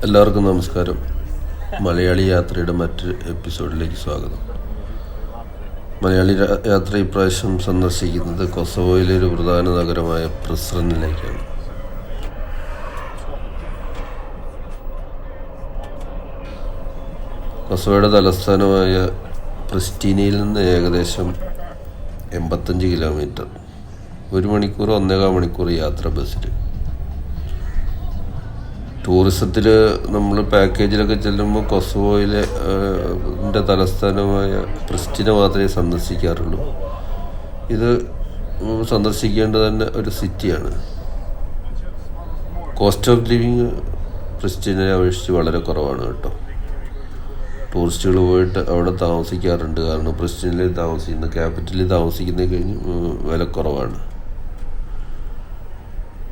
എല്ലാവർക്കും നമസ്കാരം. മലയാളി യാത്രയുടെ മറ്റൊരു എപ്പിസോഡിലേക്ക് സ്വാഗതം. മലയാളി യാത്ര ഇപ്രാവശ്യം സന്ദർശിക്കുന്നത് കൊസവോയിലെ ഒരു പ്രധാന നഗരമായ പ്രിസ്രനിലേക്കാണ്. കൊസവോയുടെ തലസ്ഥാനമായ പ്രിസ്റ്റീനയിൽ നിന്ന് ഏകദേശം 85 കിലോമീറ്റർ, 1 മണിക്കൂർ 1.25 മണിക്കൂർ യാത്ര ബസ്സിൽ. ടൂറിസത്തിൽ നമ്മൾ പാക്കേജിലൊക്കെ ചെല്ലുമ്പോൾ കൊസവോയിലെ തലസ്ഥാനമായ പ്രിസ്റ്റിന മാത്രമേ സന്ദർശിക്കാറുള്ളൂ. ഇത് സന്ദർശിക്കേണ്ടത് തന്നെ ഒരു സിറ്റിയാണ്. കോസ്റ്റ് ഓഫ് ലിവിങ് പ്രിസ്റ്റിനെ അപേക്ഷിച്ച് വളരെ കുറവാണ് കേട്ടോ. ടൂറിസ്റ്റുകൾ പോയിട്ട് അവിടെ താമസിക്കാറുണ്ട്. കാരണം പ്രിസ്റ്റിനിൽ താമസിക്കുന്ന, ക്യാപിറ്റലിൽ താമസിക്കുന്നതിൽ കഴിഞ്ഞ് വില കുറവാണ്.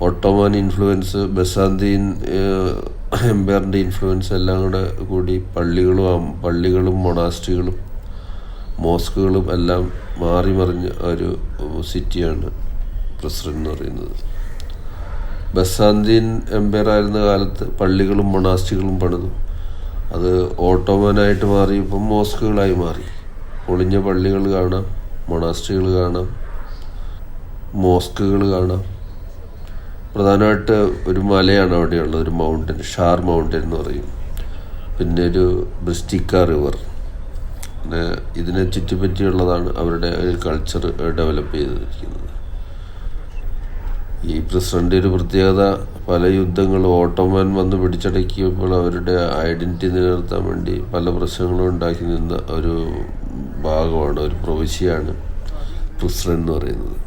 ഒട്ടോമാൻ ഇൻഫ്ലുവൻസ്, ബസാന്തീൻ എംപയറിൻ്റെ ഇൻഫ്ലുവൻസ് എല്ലാം കൂടി പള്ളികളും മൊണാസ്ട്രികളും മോസ്കുകളും എല്ലാം മാറി മറിഞ്ഞ ഒരു സിറ്റിയാണ് പ്രിസ്രൻ എന്ന് പറയുന്നത്. ബസാന്തീൻ എംപയർ ആയിരുന്ന കാലത്ത് പള്ളികളും മൊണാസ്ട്രികളും പണിതു. അത് ഓട്ടോമാനായിട്ട് മാറി ഇപ്പം മോസ്കുകളായി മാറി. പൊളിഞ്ഞ പള്ളികൾ കാണാം, മൊണാസ്ട്രികൾ കാണാം, മോസ്കുകൾ കാണാം. പ്രധാനമായിട്ട് ഒരു മലയാണ് അവിടെയുള്ളത്, ഒരു മൗണ്ടൻ, ഷാർ മൗണ്ടൻ എന്ന് പറയും. പിന്നെ ഒരു ബ്രിസ്റ്റിക്ക റിവർ. പിന്നെ ഇതിനെ ചുറ്റിപ്പറ്റിയുള്ളതാണ് അവരുടെ ഒരു കൾച്ചർ ഡെവലപ്പ് ചെയ്തിരിക്കുന്നത്. ഈ പ്രിസ്രൻ്റെ ഒരു പ്രത്യേകത, പല യുദ്ധങ്ങളും ഓട്ടോമാൻ വന്ന് പിടിച്ചടക്കിയപ്പോൾ അവരുടെ ഐഡൻറ്റിറ്റി നിലനിർത്താൻ വേണ്ടി പല പ്രശ്നങ്ങളും ഉണ്ടാക്കി നിന്ന ഒരു ഭാഗമാണ്, ഒരു പ്രവിശ്യയാണ് പ്രിസ്രൻ എന്ന് പറയുന്നത്.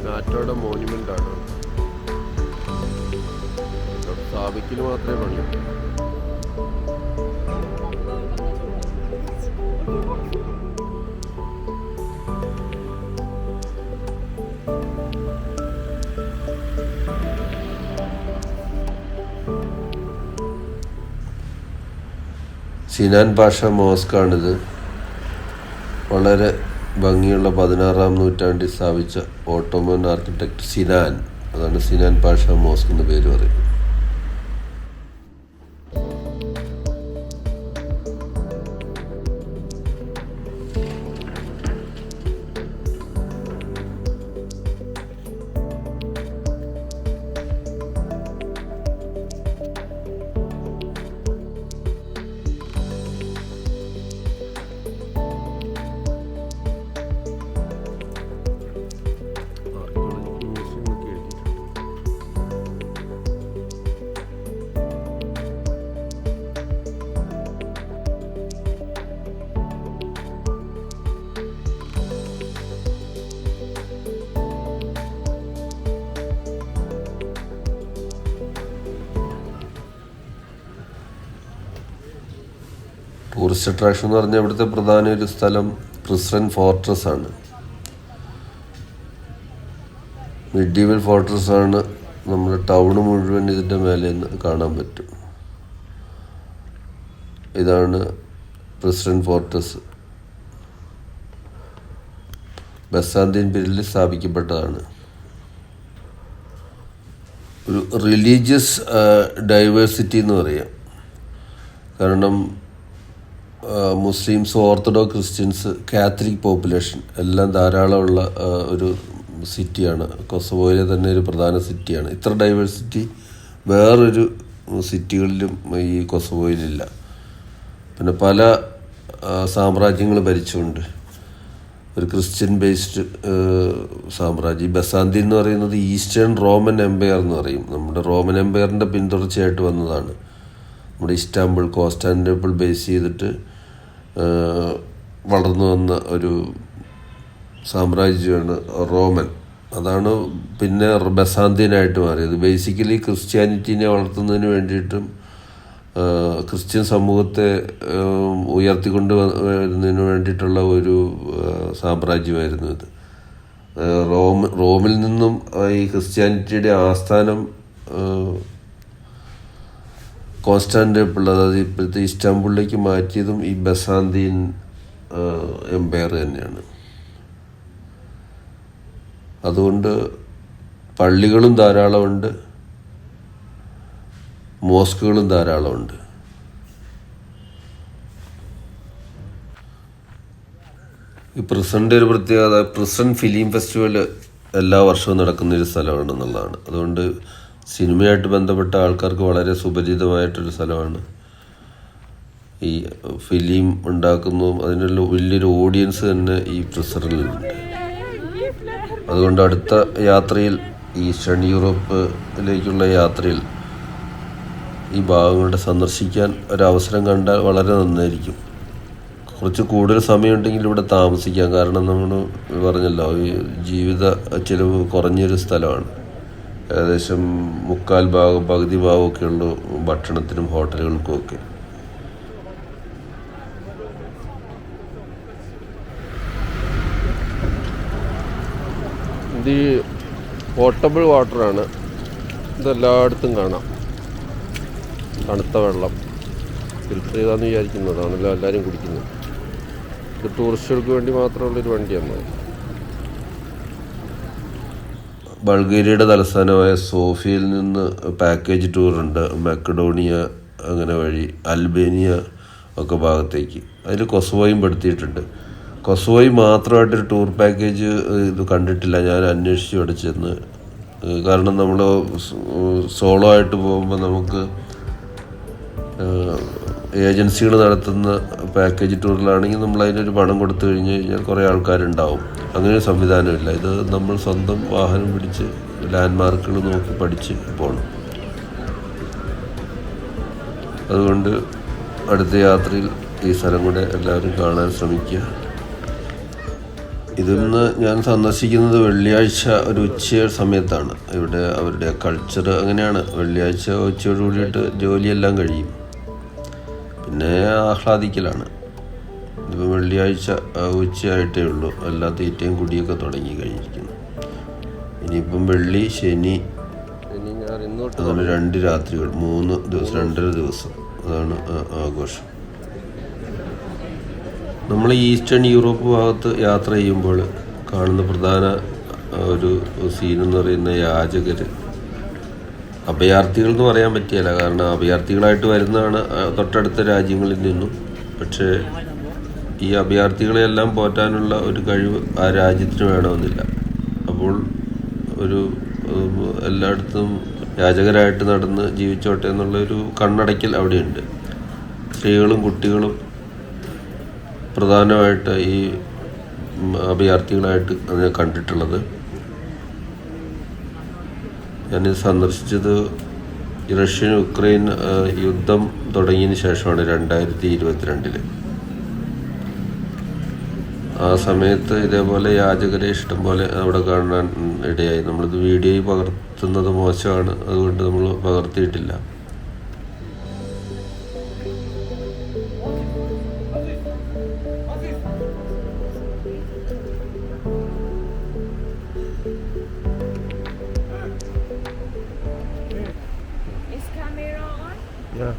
നാറ്റോയുടെ മോണ്യുമെൻ്റ് ആണ്. സ്ഥാപിക്കൽ മാത്രമേ പള്ളി. സിനാൻ പാഷ മോസ്കാണിത്. വളരെ ഭംഗിയുള്ള 16-ാം നൂറ്റാണ്ടിൽ സ്ഥാപിച്ച ഓട്ടോമൻ ആർക്കിടെക്ട് സിനാൻ, അതാണ് സിനാൻ പാഷ മോസ്ക് എന്ന് പേര് പറയുന്നത്. ടൂറിസ്റ്റ് അട്രാക്ഷൻ എന്ന് പറഞ്ഞാൽ ഇവിടുത്തെ പ്രധാന ഒരു സ്ഥലം പ്രിസ്രൻ ഫോർട്രസ് ആണ്. മിഡീവൽ ഫോർട്രസ് ആണ്. നമ്മുടെ ടൗണ് മുഴുവൻ ഇതിൻ്റെ മേലെ നിന്ന് കാണാൻ പറ്റും. ഇതാണ് പ്രിസ്രൻ ഫോർട്രസ്. ബസാന്തീൻ പീരീഡിൽ സ്ഥാപിക്കപ്പെട്ടതാണ്. ഒരു റിലീജിയസ് ഡൈവേഴ്സിറ്റി എന്ന് പറയാം. കാരണം Muslims, orthodox Christians, Catholic population എല്ലാം ധാരാളമുള്ള ഒരു സിറ്റിയാണ്. കൊസവോയിലെ തന്നെ ഒരു പ്രധാന സിറ്റിയാണ്. ഇത്ര ഡൈവേഴ്സിറ്റി വേറൊരു സിറ്റികളിലും ഈ കൊസവോയിലില്ല. പിന്നെ പല സാമ്രാജ്യങ്ങൾ ഭരിച്ചുകൊണ്ട് ഒരു ക്രിസ്ത്യൻ ബേസ്ഡ് സാമ്രാജ്യം. ബസാന്തീൻ എന്ന് പറയുന്നത് ഈസ്റ്റേൺ റോമൻ എംപയർ എന്ന് പറയും. നമ്മുടെ റോമൻ എംപയറിൻ്റെ പിന്തുടർച്ചയായിട്ട് വന്നതാണ്. നമ്മുടെ ഇസ്താംബുൾ, കോൺസ്റ്റാന്റിനോപ്പിൾ ബേസ് ചെയ്തിട്ട് വളർന്നു വന്ന ഒരു സാമ്രാജ്യമാണ് റോമൻ. അതാണ് പിന്നെ ബസാന്തീനായിട്ട് മാറിയത്. ബേസിക്കലി ക്രിസ്ത്യാനിറ്റീനെ വളർത്തുന്നതിന് വേണ്ടിയിട്ടും ക്രിസ്ത്യൻ സമൂഹത്തെ ഉയർത്തിക്കൊണ്ട് വരുന്നതിന് വേണ്ടിയിട്ടുള്ള ഒരു സാമ്രാജ്യമായിരുന്നു ഇത്. റോമിൽ നിന്നും ഈ ക്രിസ്ത്യാനിറ്റിയുടെ ആസ്ഥാനം കോൺസ്റ്റാന്റിനോപ്പിൾ, അതായത് ഇപ്പോഴത്തെ ഇസ്താംബുളിലേക്ക് മാറ്റിയതും ഈ ബസാന്തീൻ എംപയർ തന്നെയാണ്. അതുകൊണ്ട് പള്ളികളും ധാരാളമുണ്ട്, മോസ്കുകളും ധാരാളമുണ്ട്. ഈ പ്രിസൻ്റെ ഒരു പ്രത്യേകത, പ്രിസൺ ഫിലിം ഫെസ്റ്റിവൽ എല്ലാ വർഷവും നടക്കുന്നൊരു സ്ഥലമാണെന്നുള്ളതാണ്. അതുകൊണ്ട് സിനിമയായിട്ട് ബന്ധപ്പെട്ട ആൾക്കാർക്ക് വളരെ സുപരിചിതമായിട്ടൊരു സ്ഥലമാണ്. ഈ ഫിലിം ഉണ്ടാക്കുന്നതും അതിനുള്ള വലിയൊരു ഓഡിയൻസ് തന്നെ ഈ പ്രിസറിലുണ്ട്. അതുകൊണ്ട് അടുത്ത യാത്രയിൽ, ഈസ്റ്റേൺ യൂറോപ്പിലേക്കുള്ള യാത്രയിൽ ഈ ഭാഗങ്ങളുടെ സന്ദർശിക്കാൻ ഒരവസരം കണ്ടാൽ വളരെ നന്നായിരിക്കും. കുറച്ച് കൂടുതൽ സമയമുണ്ടെങ്കിൽ ഇവിടെ താമസിക്കാം. കാരണം നമ്മൾ പറഞ്ഞല്ലോ, ഈ ജീവിത ചിലവ് കുറഞ്ഞൊരു സ്ഥലമാണ്. ഏകദേശം പകുതി ഭാഗമൊക്കെ ഉള്ളൂ ഭക്ഷണത്തിനും ഹോട്ടലുകൾക്കും ഒക്കെ. ഇത് പോർട്ടബിൾ വാട്ടറാണ്. ഇതെല്ലായിടത്തും കാണാം. തണുത്ത വെള്ളം ഫിൽറ്റർ ചെയ്താന്ന് വിചാരിക്കുന്നതാണല്ലോ എല്ലാവരും കുടിക്കുന്നത്. ഇത് ടൂറിസ്റ്റുകൾക്ക് വേണ്ടി മാത്രമുള്ളൊരു വണ്ടിയാണ്. ബൾഗേറിയയുടെ തലസ്ഥാനമായ സോഫിയയിൽ നിന്ന് പാക്കേജ് ടൂറുണ്ട്, മക്കഡോണിയ അങ്ങനെ വഴി അൽബേനിയ ഒക്കെ ഭാഗത്തേക്ക്. അതിൽ കൊസോവോയും പെടുത്തിയിട്ടുണ്ട്. കൊസോവോയിൽ മാത്രമായിട്ടൊരു ടൂർ പാക്കേജ് ഇത് കണ്ടിട്ടില്ല. ഞാൻ അന്വേഷിച്ച് അവിടെ ചെന്ന്. കാരണം നമ്മൾ സോളോ ആയിട്ട് പോകുമ്പോൾ നമുക്ക് ഏജൻസികൾ നടത്തുന്ന പാക്കേജ് ടൂറിലാണെങ്കിൽ നമ്മൾ അതിനൊരു പണം കൊടുത്തു കഴിഞ്ഞ് കഴിഞ്ഞാൽ കുറേ ആൾക്കാരുണ്ടാവും. അങ്ങനെ ഒരു സംവിധാനമില്ല. ഇത് നമ്മൾ സ്വന്തം വാഹനം പിടിച്ച് ലാൻഡ്മാർക്കുകൾ നോക്കി പഠിച്ച് പോകണം. അതുകൊണ്ട് അടുത്ത യാത്രയിൽ ഈ സ്ഥലം കൂടെ എല്ലാവരും കാണാൻ ശ്രമിക്കുക. ഇതിന്ന് ഞാൻ സന്ദർശിക്കുന്നത് വെള്ളിയാഴ്ച ഒരു ഉച്ച സമയത്താണ്. ഇവിടെ അവരുടെ കൾച്ചർ അങ്ങനെയാണ്. വെള്ളിയാഴ്ച ഉച്ചയോട് കൂടിയിട്ട് ജോലിയെല്ലാം കഴിയും, പിന്നെ ആഹ്ലാദിക്കലാണ്. ഇതിപ്പോൾ വെള്ളിയാഴ്ച ഉച്ചയായിട്ടേ ഉള്ളൂ. എല്ലാ തീറ്റയും കുടിയൊക്കെ തുടങ്ങി കഴിഞ്ഞിരിക്കുന്നു. ഇനിയിപ്പം വെള്ളി, ശനി, അതാണ് 2 രാത്രികൾ, 3 ദിവസം, 2.5 ദിവസം, അതാണ് ആഘോഷം. നമ്മൾ ഈസ്റ്റേൺ യൂറോപ്പ് ഭാഗത്ത് യാത്ര ചെയ്യുമ്പോൾ കാണുന്ന പ്രധാന ഒരു സീനെന്ന് പറയുന്ന യാചകർ, അഭയാർത്ഥികൾ എന്ന് പറയാൻ പറ്റിയല്ല. കാരണം അഭയാർത്ഥികളായിട്ട് വരുന്നതാണ് തൊട്ടടുത്ത രാജ്യങ്ങളിൽ നിന്നും. പക്ഷേ ഈ അഭയാർത്ഥികളെയെല്ലാം പോറ്റാനുള്ള ഒരു കഴിവ് ആ രാജ്യത്തിന് വേണമെന്നില്ല. അപ്പോൾ ഒരു എല്ലായിടത്തും യാചകരായിട്ട് നടന്ന് ജീവിച്ചോട്ടെ എന്നുള്ളൊരു കണ്ണടയ്ക്കൽ അവിടെയുണ്ട്. സ്ത്രീകളും കുട്ടികളും പ്രധാനമായിട്ട് ഈ അഭയാർത്ഥികളായിട്ട് അതിനെ കണ്ടിട്ടുള്ളത്. ഞാനിത് സന്ദർശിച്ചത് റഷ്യൻ യുക്രൈൻ യുദ്ധം തുടങ്ങിയതിന് ശേഷമാണ്, 2022. ആ സമയത്ത് ഇതേപോലെ യാചകരെ ഇഷ്ടം പോലെ അവിടെ കാണാൻ ഇടയായി. നമ്മളിത് വീഡിയോയിൽ പകർത്തുന്നത് മോശമാണ്, അതുകൊണ്ട് നമ്മൾ പകർത്തിയിട്ടില്ല. Yeah.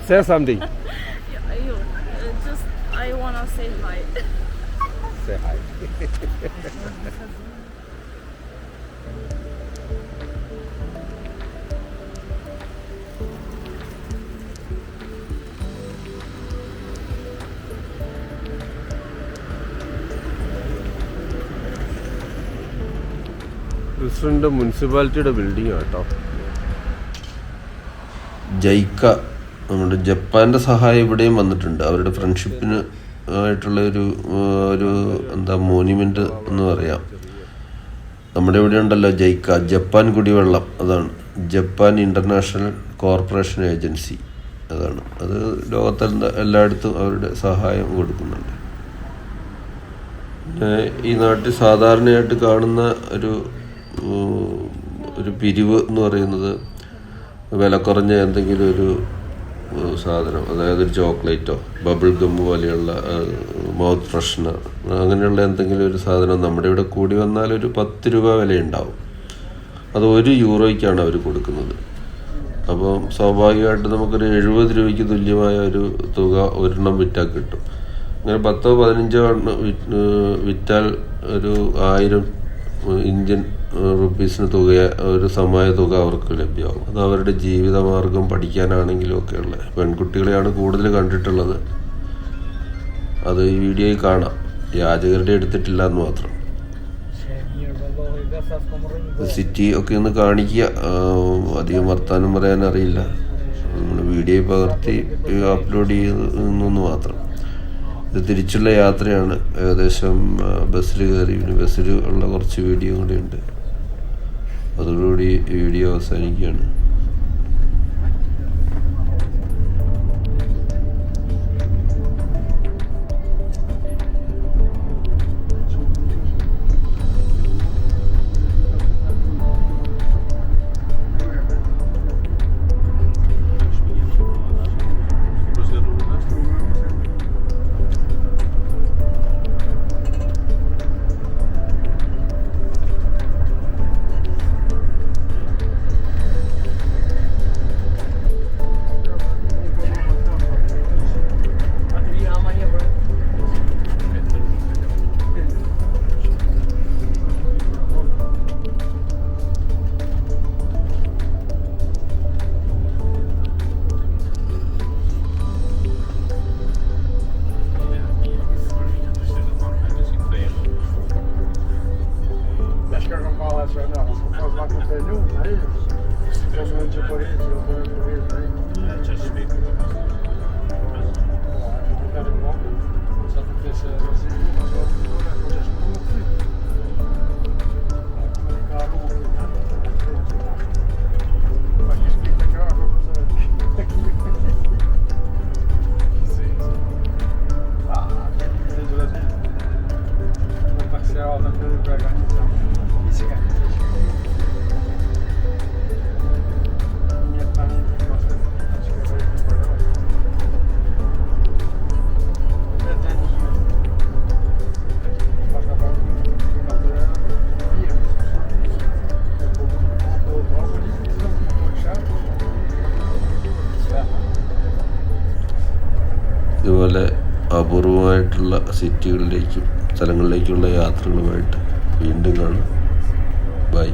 Say something. Just I wanna say hi. Say hi. President മുനിസിപ്പാലിറ്റിയുടെ ബിൽഡിംഗ് കേട്ടോ. ജൈക്ക, നമ്മുടെ ജപ്പാൻ്റെ സഹായം ഇവിടെയും വന്നിട്ടുണ്ട്. അവരുടെ ഫ്രണ്ട്ഷിപ്പിന് ആയിട്ടുള്ള ഒരു എന്താ മോണ്യുമെൻ്റ് എന്ന് പറയാം. നമ്മുടെ ഇവിടെ ഉണ്ടല്ലോ ജൈക്ക, ജപ്പാൻ കുടിവെള്ളം, അതാണ് ജപ്പാൻ ഇൻ്റർനാഷണൽ കോർപ്പറേഷൻ ഏജൻസി. അതാണ് അത്. ലോകത്തെ എല്ലായിടത്തും അവരുടെ സഹായം കൊടുക്കുന്നുണ്ട്. പിന്നെ ഈ നാട്ടിൽ സാധാരണയായിട്ട് കാണുന്ന ഒരു പിരിവ് എന്ന് പറയുന്നത് വില കുറഞ്ഞ എന്തെങ്കിലും ഒരു സാധനം, അതായത് ഒരു ചോക്ലേറ്റോ ബബിൾ ഗം പോലെയുള്ള മൗത്ത് ഫ്രഷ്നർ അങ്ങനെയുള്ള എന്തെങ്കിലും ഒരു സാധനം നമ്മുടെ ഇവിടെ കൂടി വന്നാൽ ഒരു 10 രൂപ വിലയുണ്ടാവും. അത് €1 അവർ കൊടുക്കുന്നത്. അപ്പം സ്വാഭാവികമായിട്ട് നമുക്കൊരു 70 രൂപയ്ക്ക് തുല്യമായ ഒരു തുക ഒരെണ്ണം വിറ്റാൽ കിട്ടും. അങ്ങനെ 10-15 വിറ്റാൽ ഒരു 1000 ഇന്ത്യൻ റുപ്പീസിന് ഒരു സമയ തുക അവർക്ക് ലഭ്യമാകും. അത് അവരുടെ ജീവിതമാർഗം പഠിക്കാനാണെങ്കിലും ഒക്കെയുള്ള പെൺകുട്ടികളെയാണ് കൂടുതൽ കണ്ടിട്ടുള്ളത്. അത് ഈ വീഡിയോയിൽ കാണാം. യാചകരുടെ എടുത്തിട്ടില്ല എന്ന് മാത്രം. സിറ്റി ഒക്കെ ഒന്ന് കാണിക്കുക. അധികം വർത്താനം പറയാൻ അറിയില്ല. നമ്മൾ വീഡിയോ പകർത്തി അപ്ലോഡ് ചെയ്യുന്നു മാത്രം. ഇത് തിരിച്ചുള്ള യാത്രയാണ്. ഏകദേശം ബസ്സിൽ കയറി, ബസ്സിൽ ഉള്ള കുറച്ച് വീഡിയോ കൂടി ഉണ്ട്. അതോടുകൂടി വീഡിയോ അവസാനിക്കുകയാണ്. ഇതുപോലെ അപൂർവമായിട്ടുള്ള സിറ്റികളിലേക്കും സ്ഥലങ്ങളിലേക്കുള്ള യാത്രകളുമായിട്ട് വീണ്ടും കാണാം. ബൈ.